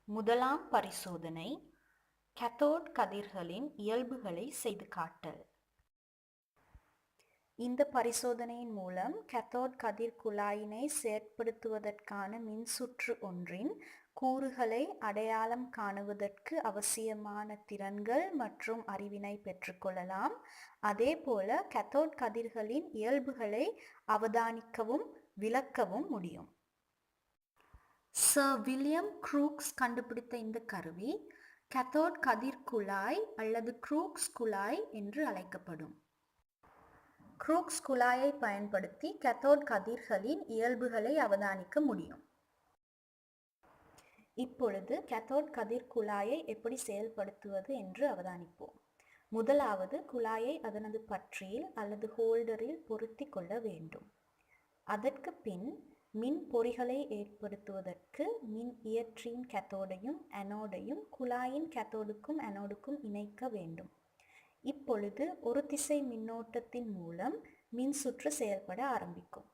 முதலாம் பரிசோதனை கேத்தோட் கதிர்களின் இயல்புகளை செய்து காட்டல். இந்த பரிசோதனையின் மூலம் கேத்தோட் கதிர் குழாயினை செயற்படுத்துவதற்கான மின்சுற்று ஒன்றின் கூறுகளை அடையாளம் காணுவதற்கு அவசியமான திறன்கள் மற்றும் அறிவினை பெற்றுக்கொள்ளலாம். அதேபோல கேத்தோட் கதிர்களின் இயல்புகளை அவதானிக்கவும் விளக்கவும் முடியும். சர் வில்லியம் க்ரூக்ஸ் கண்டுபிடித்த இந்த கருவி கேத்தோட் கதிர் குழாய் அல்லது க்ரூக்ஸ் குழாய் என்று அழைக்கப்படும். க்ரூக்ஸ் குழாயை பயன்படுத்தி கேத்தோட் கதிர்களின் இயல்புகளை அவதானிக்க முடியும். இப்பொழுது கேத்தோட் கதிர் குழாயை எப்படி செயல்படுத்துவது என்று அவதானிப்போம். முதலாவது குழாயை அதனது பற்றியில் அல்லது ஹோல்டரில் பொருத்தி கொள்ள வேண்டும். அதற்கு பின் மின் பொறிகளை ஏற்படுத்துவதற்கு மின் இயற்றியின் கேத்தோடையும் அனோடையும் குழாயின் கேத்தோடுக்கும் அனோடுக்கும் இணைக்க வேண்டும். இப்பொழுது ஒரு திசை மின்னோட்டத்தின் மூலம் மின்சுற்று செயல்பட ஆரம்பிக்கும்.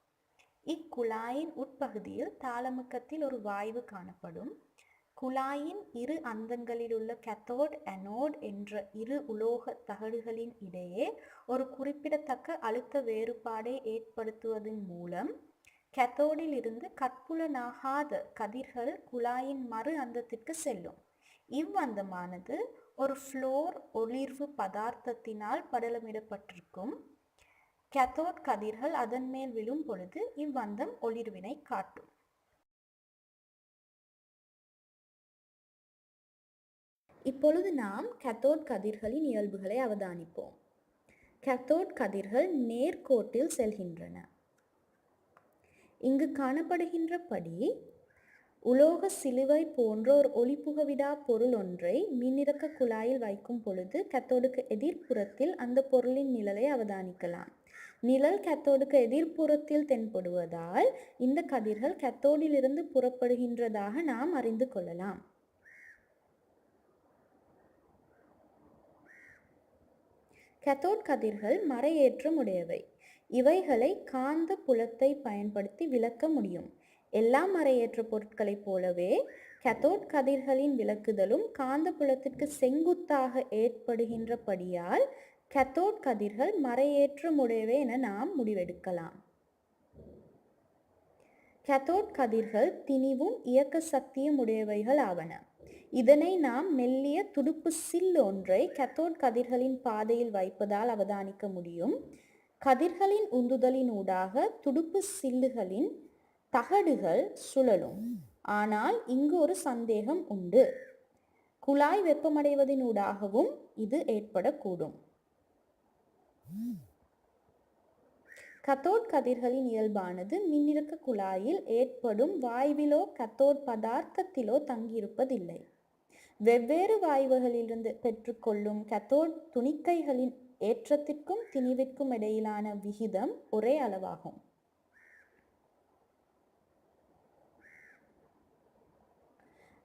இக்குழாயின் உட்பகுதியில் தாளமுக்கத்தில் ஒரு வாய்வு காணப்படும். குழாயின் இரு அந்தங்களில் உள்ள கேத்தோட் அனோட் என்ற இரு உலோக தகடுகளின் இடையே ஒரு குறிப்பிடத்தக்க அழுத்த வேறுபாடை ஏற்படுத்துவதன் மூலம் கேத்தோடில் இருந்து கட்புலனாகாத கதிர்கள் குழாயின் மறு அந்தத்திற்கு செல்லும். இவ்வந்தமானது ஒரு ஃப்ளோர் ஒளிர்வு பதார்த்தத்தினால் படலமிடப்பட்டிருக்கும். கேத்தோட் கதிர்கள் அதன் மேல் விழும் பொழுது இவ்வந்தம் ஒளிர்வினை காட்டும். இப்பொழுது நாம் கேத்தோட் கதிர்களின் இயல்புகளை அவதானிப்போம். கேத்தோட் கதிர்கள் நேர்கோட்டில் செல்கின்றன. இங்கு காணப்படுகின்றபடி உலோக சிலுவை போன்ற ஒரு ஒளிபுகவிடா பொருள் ஒன்றை மின்னிறக்க குழாயில் வைக்கும் பொழுது கேத்தோடுக்கு எதிர்ப்புறத்தில் அந்த பொருளின் நிழலை அவதானிக்கலாம். நிழல் கேத்தோடுக்கு எதிர்ப்புறத்தில் தென்படுவதால் இந்த கதிர்கள் கேத்தோடிலிருந்து புறப்படுகின்றதாக நாம் அறிந்து கொள்ளலாம். கேத்தோட் கதிர்கள் மறையேற்றம் உடையவை. இவைகளை காந்த புலத்தை பயன்படுத்தி விளக்க முடியும். எல்லா மறையேற்ற பொருட்களைப் போலவே கேத்தோட் கதிர்களின் விளக்குதலும் காந்த புலத்திற்கு செங்குத்தாக ஏற்படுகின்றபடியால் கேத்தோட் கதிர்கள் மறையேற்றமுடையவை என நாம் முடிவெடுக்கலாம். கேத்தோட் கதிர்கள் திணிவும் இயக்க சக்தியும் உடையவைகள் ஆவன. இதனை நாம் மெல்லிய துடுப்பு சில் ஒன்றை கேத்தோட் கதிர்களின் பாதையில் வைப்பதால் அவதானிக்க முடியும். கதிர்களின் உந்துதலின் ஊடாக துடுப்பு சில்லுகளின் தகடுகள் சுழலும். ஆனால் இங்கு ஒரு சந்தேகம் உண்டு. குழாய் வெப்பமடைவதனூடாகவும் இது ஏற்படக்கூடும். கேத்தோட் கதிர்களின் இயல்பானது மின்னிறக்க குழாயில் ஏற்படும் வாயுவிலோ கேத்தோட் பதார்த்தத்திலோ தங்கியிருப்பதில்லை. வெவ்வேறு வாயுகளிலிருந்து பெற்றுக்கொள்ளும் கேத்தோட் துணிக்கைகளின் ஏற்றத்திற்கும் திணிவிற்கும் இடையிலான விகிதம் ஒரே அளவாகும்.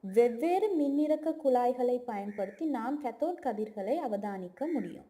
வெவ்வேறு மின்னிறக்க குழாய்களை பயன்படுத்தி நாம் கேத்தோட் கதிர்களை அவதானிக்க முடியும்.